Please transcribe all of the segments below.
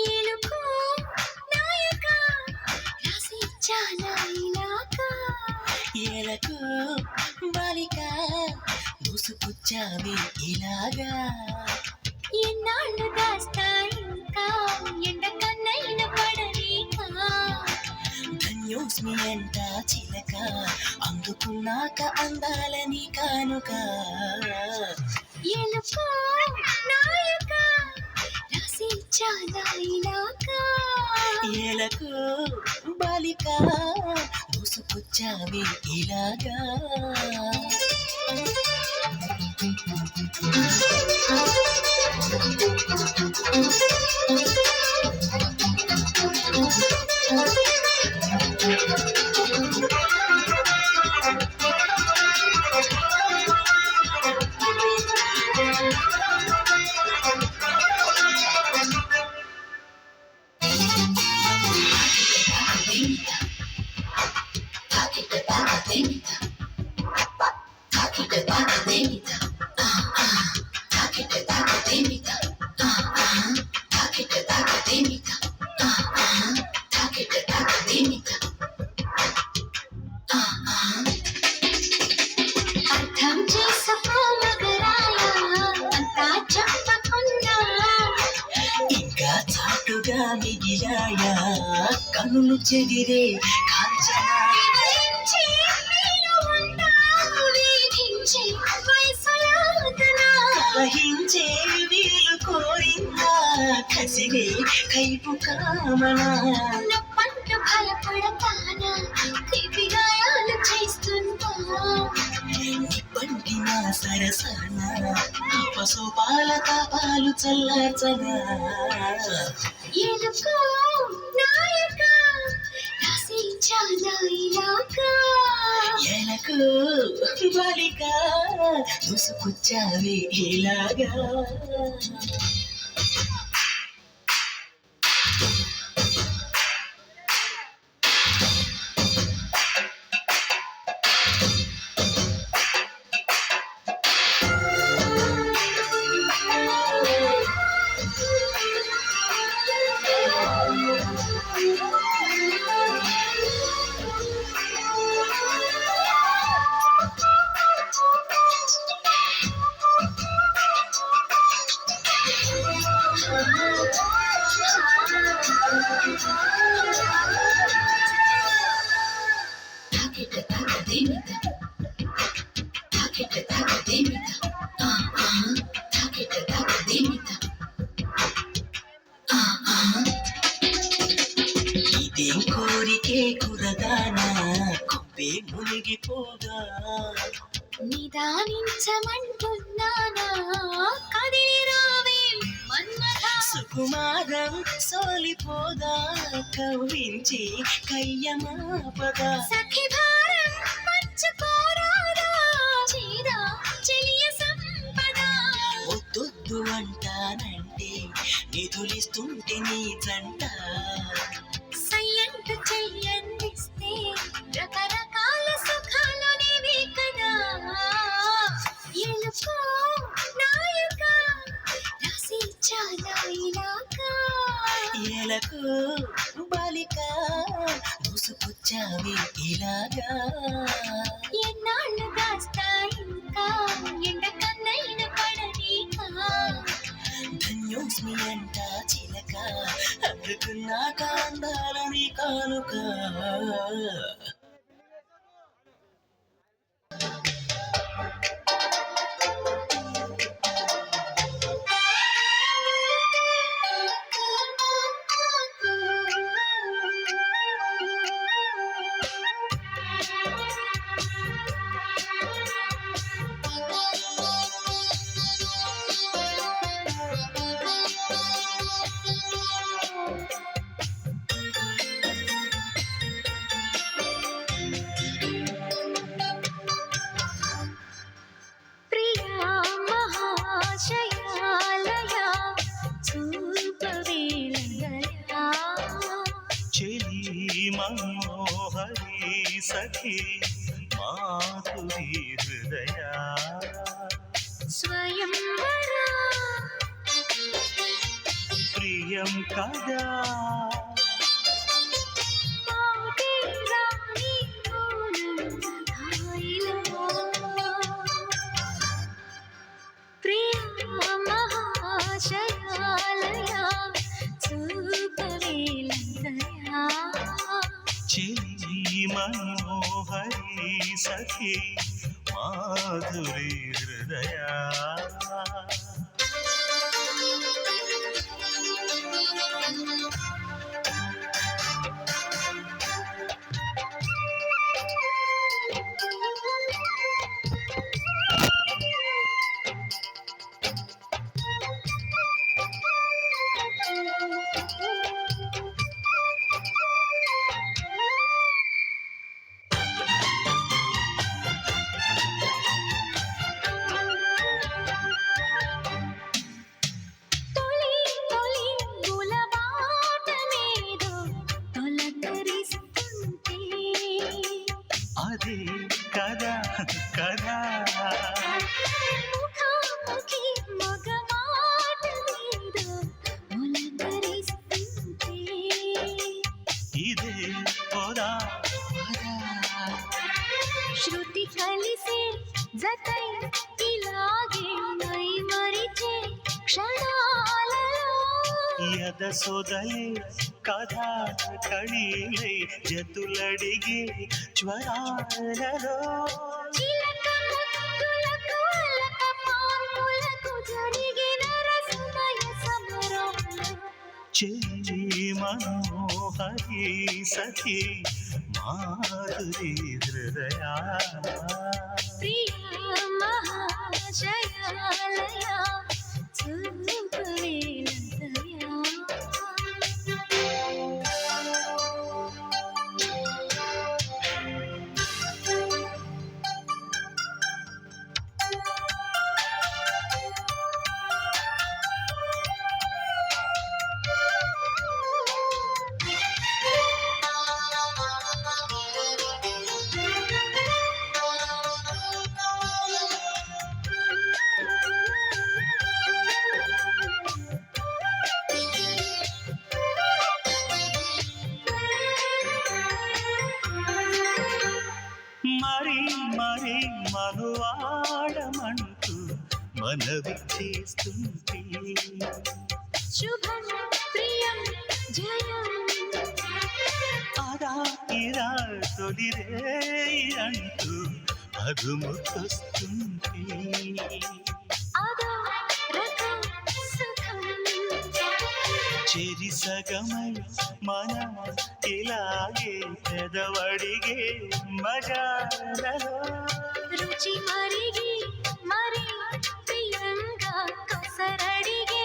ఏలుకో నాయక రాసి చాలా ఇలాగా ఏలకు బాలిక మూసుకొచ్చావి ఇలాగా ఎన్నాళ్ళు దాస్తా ఇంకా ఎండ కన్నైన పడనీకా ధన్యోస్మి అంట చిలక అందుకున్నాక అందాలని కానుక ఏలుకో నాయక రాసి చాలా ఇలాగా ఏలకు బాలిక మూసుకొచ్చావి ఇలాగా అర్థం చేసుకో మగరాయ అంతా చెప్పకున్నా ఇంకా చాటుగా మిగిలాయా కనులు చెదిరే కాంచన వివరించే నీలో ఉంటావు వేధించే వయసులాదనా కలహించే వీలు కోరిందా కసిరే కైపు కామనా నొప్పంటూ భయపడతానా తీపి గాయాలు చేస్తుంటా నిప్పంటి నా సరసన పశుపాల తాపాలు చల్లార్చనా ఏలుకో నాయక రాసి చాలా ఇలాగా ఎలకు బాలిక ముసుకొచ్చావి ఇలాగా ఇదేం కోరికే కురదానా కొబ్బే మునిగిపోగా నిదానించమంటున్నానా కదిలి రావే మన్మథ సుకుమారం సోలిపోదా కవ్వించి కయ్యమాపదా సఖి భారం పంచుకోరాదా చీరా చెలియ సంపద వద్దొద్దు అంటానంటే నిధులిస్తుంటే నీ జంట సయ్యంటు చెయ్యందిస్తే రకరకాల సుఖాలు నీవే కదా ఎలుకో నాయక రాసి చాలా ఇలాగా ఏలకు బాలిక మూసుకొచ్చావి ఇలాగా ఎన్నాళ్ళు దాస్తా ఇంకా ఎండ కన్నైన పడనీకా ధన్యోస్మి అంట చిలక అందుకున్నాక అందాలని కానుక చెలి మనోహరి సఖి మాధురి హృదయ స్వయంవరా ప్రియం కదా మాటే రాణి మౌనం హాయిలో ప్రియ మహాశయాలయ చూపవేలంతయా చెలి మనోహరి సఖి మాధురి హృదయ తొలి తొలి గులబాటమేదో తొలకరిస్తుంటే అదే కదా కదా ముఖాముఖి మగమాటమేదో మొలకరిస్తుంటే ఇదే పోదా శృతి కలిసే జతై ఇలాగే మై మరిచే క్షణాలలో యద సొదలే కథా కళీలై జతులడిగే జ్వరాలలో చిలక ముద్దులకు అలక పాన్పులకు జరిగిన రసమయ సమరంలో చెలి మనోహరి సఖి మాధురి హృదయ ప్రియ మహాశయాలయ చూపవేలంతయా మరి మరి మనువాడమంటూ మనవి చేస్తుంటే శుభం ప్రియం జయం అదా ఇరా తొలిరే అంటూ అదుముకొస్తుంటే అదో రకం సుఖం చెరి సగమై మన ఇలాగే పెదవడిగే మజాలలో రుచి మరిగి మరి ప్రియంగా కసరడిగే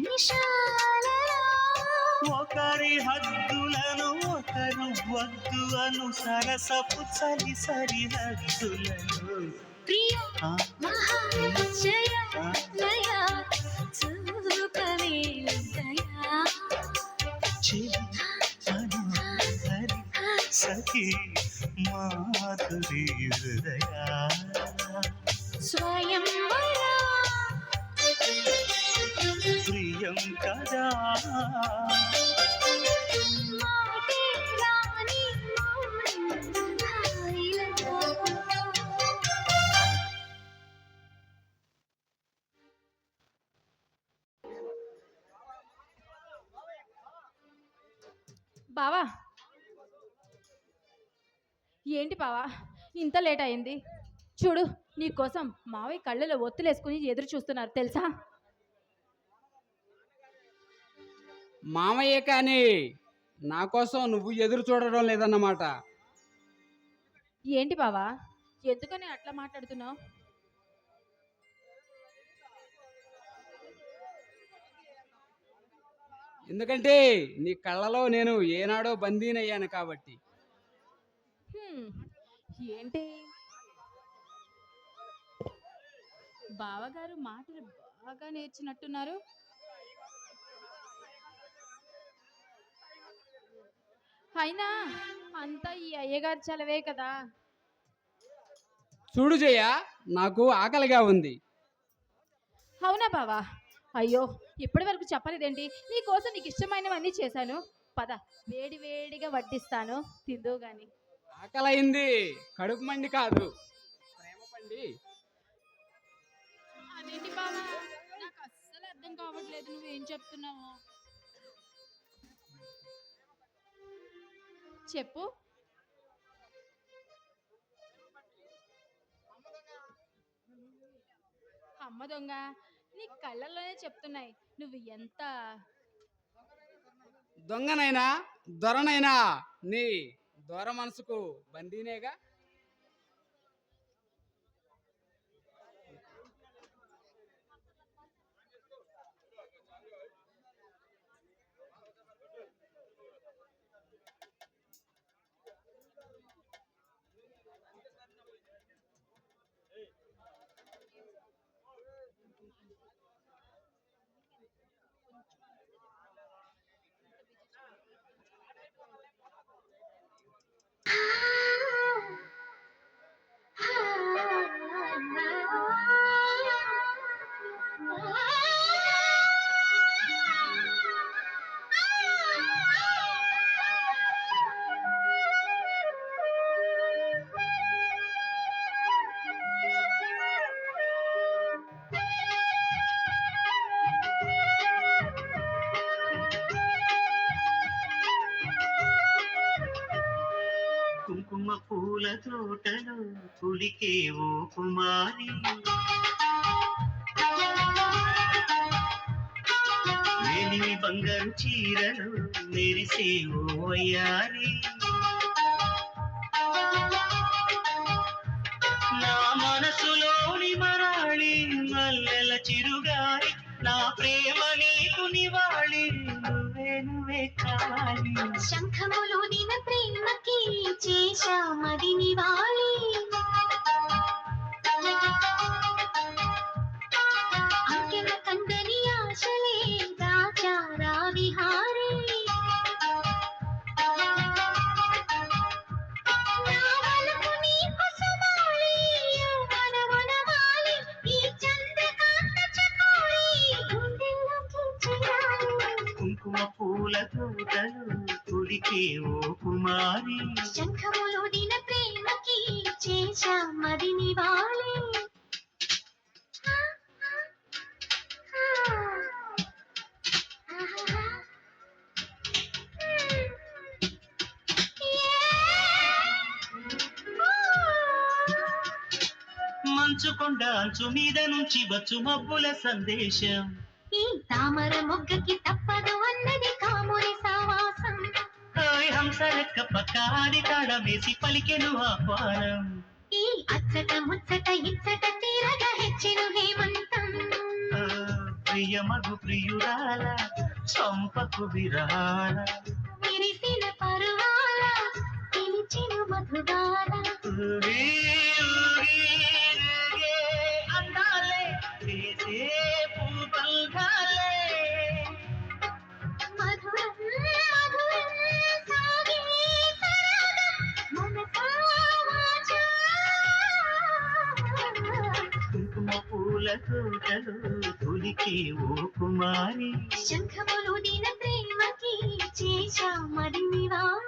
నిశాలలో ఒకరి హద్దులను ఒకరు వద్దు అను సరసపు చలి సరిహద్దులను ప్రియ ఆ, మహాశయ లయ చూపవేలంతయా చెలి మనోహరి సఖి మాధురి హృదయ స్వయంవరా ప్రియం కదా మాటే రాణి మౌనం హాయిలో బావా ఏంటి బావా ఇంత లేట్ అయింది చూడు నీకోసం మావయ్య కళ్ళలో ఒత్తులేసుకుని ఎదురు చూస్తున్నారు తెలుసా మామయ్య కానీ నా కోసం నువ్వు ఎదురు చూడడం లేదన్నమాట. ఏంటి బావా ఎందుకని అట్లా మాట్లాడుతున్నావు ఎందుకంటే నీ కళ్ళలో నేను ఏనాడో బందీనయ్యాను కాబట్టి. ఏంటి బావగారు మాటలు బాగా నేర్చినట్టున్నారు అయినా అంతా ఈ అయ్యగారి చలవే కదా. చూడు జయ, నాకు ఆకలిగా ఉంది. అవునా బావా? అయ్యో, ఇప్పటి వరకు చెప్పలేదేంటి? నీ కోసం నీకు ఇష్టమైనవన్నీ చేశాను. పద, వేడి వేడిగా వడ్డిస్తాను, తిందు గాని. ఆకలైంది, కడుపు మండి కాదు, ప్రేమ పండి. అదేంటి బావా, నాకు అస్సలు అర్థం కావట్లేదు నువ్వేం చెప్తున్నావు. చెప్పు. అమ్మ దొంగ, నీ కళ్ళల్లోనే చెప్తున్నాయి నువ్వు ఎంత. దొంగనైనా దొరనైనా నీ దొర మనసుకు బందీనేగా. కుంకుమ పూల తోటలో కులికే ఓ కుమారి, వేలిమి బంగారు చీరలు మెరిసే ఓ వయ్యారి, నా మనసులోని మరాళి మల్లెల చిరుగాలి, నా ప్రేమ నీకు నివాళి, నువ్వే నువ్వే కావాలి. శంఖములు దిన ప్రేమకి చేశామది నివాళి, అంకెల కందని ఆశలే దాచారా విహారీ, నా వలపు నీకు సుమాలి, యౌవన వనమాలి, ఈ చంద్రకాంత చకోరి గుండెల్లోకి చేరాలి. కుంకుమ పూల తోటలు కులికే ఓ కుమారి, శంఖములు దిన ప్రేమకి చేశామది నివాళి. మంచు కొండ అంచు మీద నుంచి వచ్చు మబ్బుల సందేశం, ఈ తామర మొగ్గకి తప్పదు అన్నది కాముని సావాసం, హాయ్ హంసరెక్క పక్కాడి తాళమేసి పలికెను ఆహ్వానం, ఈ అచ్చట ముచ్చట ఇచ్చట తీరగా హెచ్చెను హేమంతం, ఆ, ప్రియమగు ప్రియురాల చంపకు విరాల, విరిసిన పరువాల పిలిచెను మధుగాల, ఊగే ఊగే ఊగే అందాలే వేసే పూపల్గాలే, మధురం మధురం సాగే సరాగం మనసా వాచా. కుంకుమ పూల తోటలు కులికే ఓ కుమారి, శంఖములు దిన ప్రేమకి చేశామది నివాళి.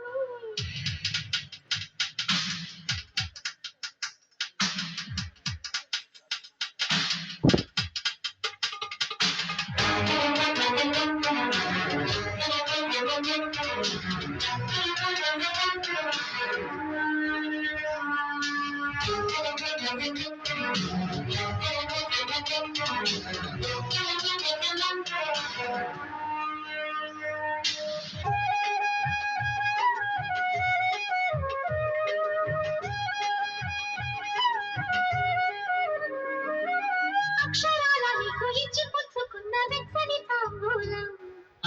అక్షరాల నీకు ఇచ్చి పుచ్చుకున్న వెచ్చని తాంబూలం,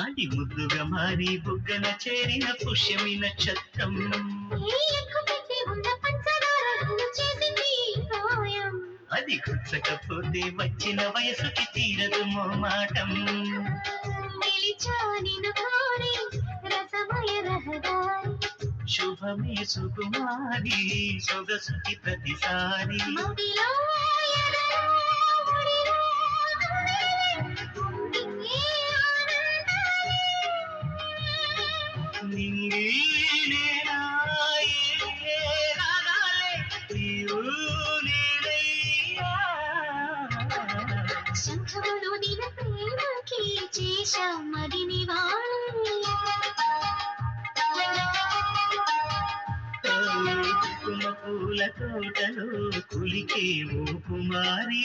అది ముద్దుగా మారి బుగ్గన చేరిన పుష్యమి నక్షత్రం, ఏ ఎక్కు పెట్టి ఉన్న పంచదారలు చేసింది గాయం, అది కుచ్చకపోతే వచ్చిన వయసుకి తీరదు మోమాటం, నిలిచా నిన్ను కోరి రసమయ రహదారి, శుభమే సుకుమారి సొగసుకి ప్రతిసారి మదిలో ఎదలో ఒడిలో నువ్వే, ఆనందాలే. నింగి నేనా ఏ రాగాలే నీవు నేనయ్యా. శంఖములు దిన ప్రేమకి చేశా మదిని వాణి. కుంకుమ పూల తోటలో కులికే ఓ కుమారి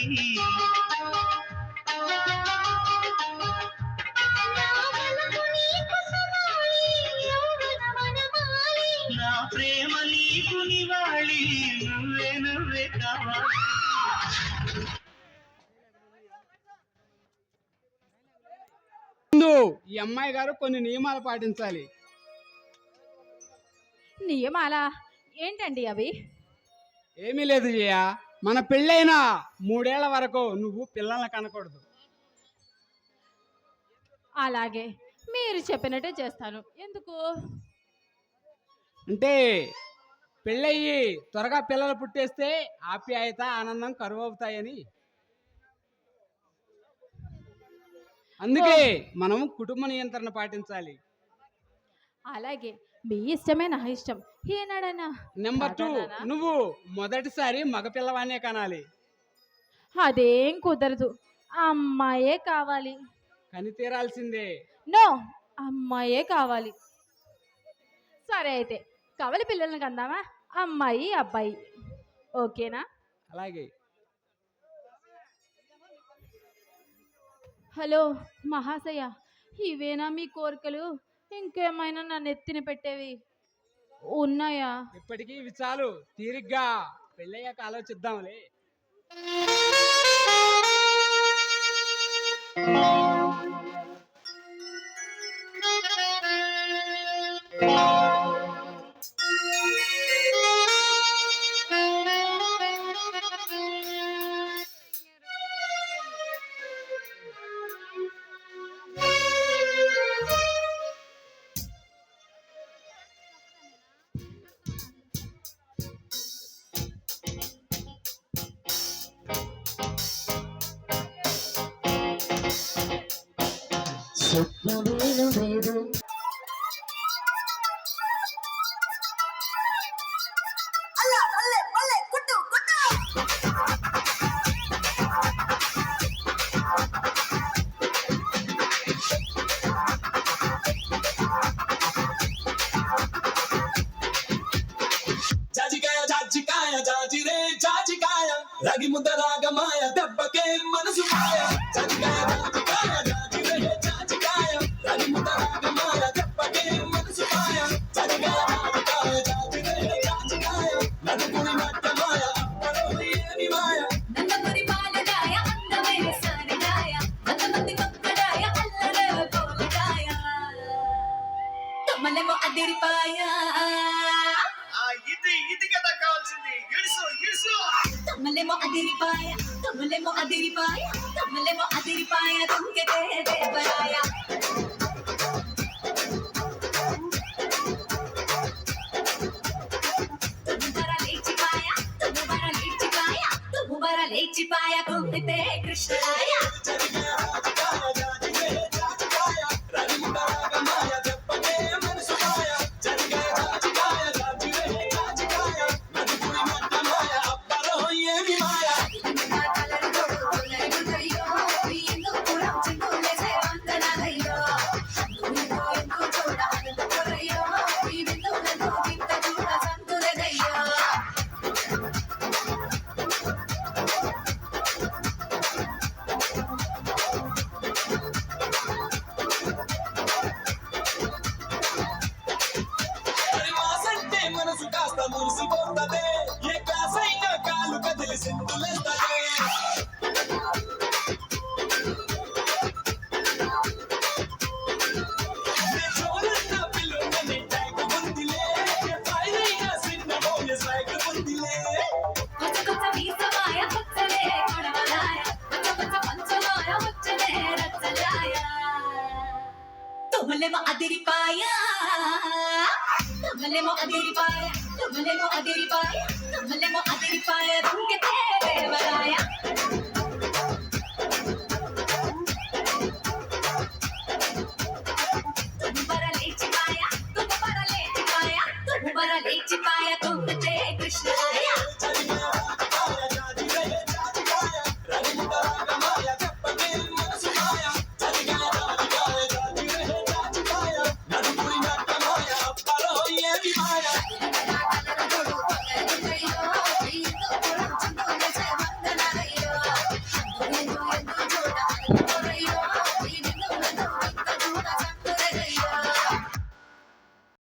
నా ప్రేమ నీకు నివాళి నువ్వే నువ్వే కావాలి. ముందు ఈ అమ్మాయి గారు కొన్ని నియమాలు పాటించాలి. నియమాలా ఏంటండి అవి? ఏమీ లేదు జయ, మన పెళ్ళైన 3 ఏళ్ల వరకు నువ్వు పిల్లల్ని కనకూడదు. అలాగే మీరు చెప్పినట్టే చేస్తాను. ఎందుకు? అంటే పెళ్ళయ్యి త్వరగా పిల్లలు పుట్టేస్తే ఆప్యాయత ఆనందం కరువు అవుతాయని. అందుకే మనం కుటుంబ నియంత్రణ పాటించాలి. అలాగే మీ ఇష్టమే నా ఇష్టం. ఏనాడన్నా నెంబర్ 2, కాదన్నానా? నువ్వు మొదటిసారి మగపిల్లవాడినే కనాలి. అదేం కుదరదు, అమ్మాయే కావాలి. కని తీరాల్సిందే. నో, అమ్మాయే కావాలి. సరే అయితే కవలి పిల్లల్ని కందామా? అమ్మాయి అబ్బాయి ఓకేనా? అలాగే. హలో మహాశయ, ఇవేనా మీ కోరికలు? ఇంకేమైనా నన్ను ఎత్తిన పెట్టేవి ఉన్నాయా? ఇప్పటికీ ఇవి చాలు, తీరిగ్గా పెళ్ళయ్యాక ఆలోచిద్దాంలే. జాజికాయ జాజిరే జాజికాయ రగి ముద్ద రాగమాయ దెబ్బకే మనసు మాయ జాజికాయ జాజికాయ జాజిరే జాజికాయ రగి ముద్ద రాగమాయ దెబ్బకే మనసు మాయ జాజికాయ జాజికాయ జాజిరే జాజికాయ నడుపుని మట్టమాయ అప్పడోని ఏమి మాయ నందమూరి బాలగాయ అందమైన సారిగాయ కొంతమంది కొక్కడాయ అల్లరే పోలగాయ కమలమో అదిరిపాయ ఇది కదా కావాల్సింది. ఇడుసు ఇడుసు కమలమో అదిరిపాయ కమలమో అదిరిపాయ కమలమో అదిరిపాయ తుంకెతే దేవరాయ తుముబర లేచిపాయ కుంపితే కృష్ణరాయ మురిసిపోతదే ఏ క్లాస్ అయినా కాలు కదిలి సింధులేస్తదే చూడన్న పిల్లుండని ట్యాంకు ముందిలే పైన సిన్న మోయ సైకిల్ ముందిలే కొత్త కొత్త వీసమాయ కొత్తలే కొడవలాయ కొత్త కొత్త పంచమాయ వచ్చనే రచ్చలాయ తుమలెమ అదిరిపాయ తుమలెమ కమ్మలేమో అదిరిపాయ కమ్మలేమో అదిరిపాయ కమ్మలేమో అదిరిపాయ దుంకితే దేవరాయ లేచిపాయ తుంగితే కృష్ణరాయ